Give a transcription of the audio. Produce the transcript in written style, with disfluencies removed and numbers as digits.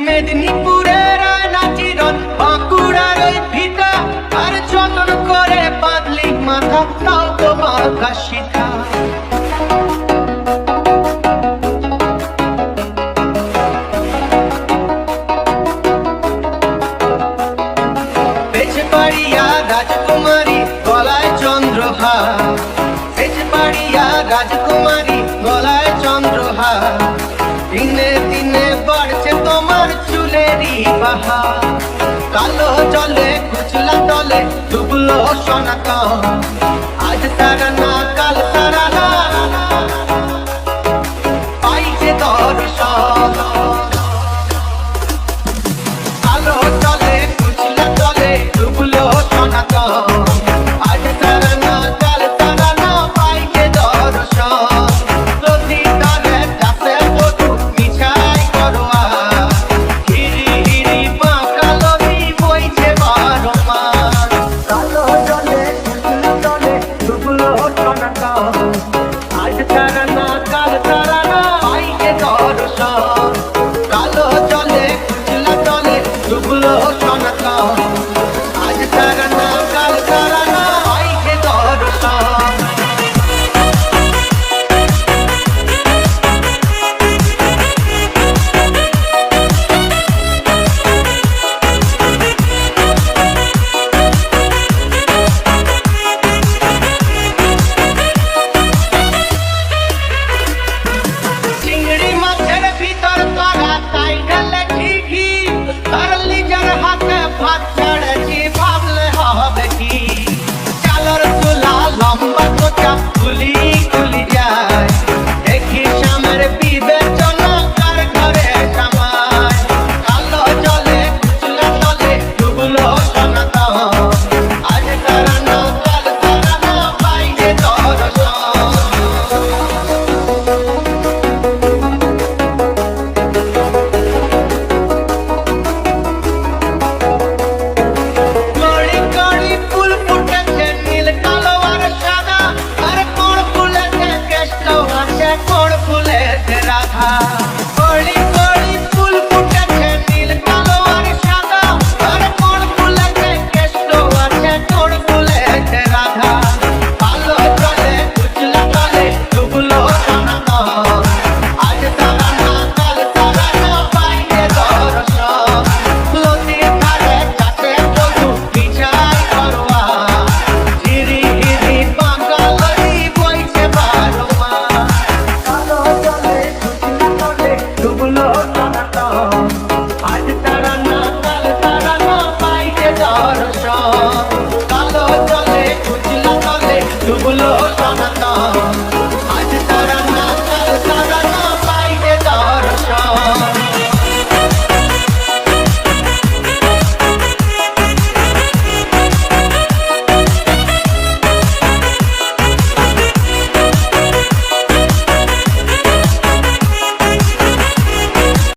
মেদিনীপুরের আয়না চিরন, বাঁকুড়ার ওই ভিটা, আর যতন করে বাঁধলি মাথা, তাও তো বাঁকা শিখা। বেজবাড়িয়া রাজকুমারী, গলায় চন্দ্রহার, বেজবাড়িয়া রাজকুমারী, গলায় চন্দ্রহার। দিনে দিনে বাড়ছে তোমার চুলেরই বাহার, কালো জলে কুচলা তলে ডুবলো সনাতন। আজ তারা না কাল তারা না, পাইছে দর্শন। কালো জলে কুচলা তলে ডুবলো সনাতন। আজ তারা না কাল তারা না, পাইছে দর্শন। নদী তারে চাষে বধু মিছাই করোয়া, হিরি হিরি বাঁকা নদী বইছে বারো মাস। কালো জলে কুচলা তলে ডুবলো সনাতন।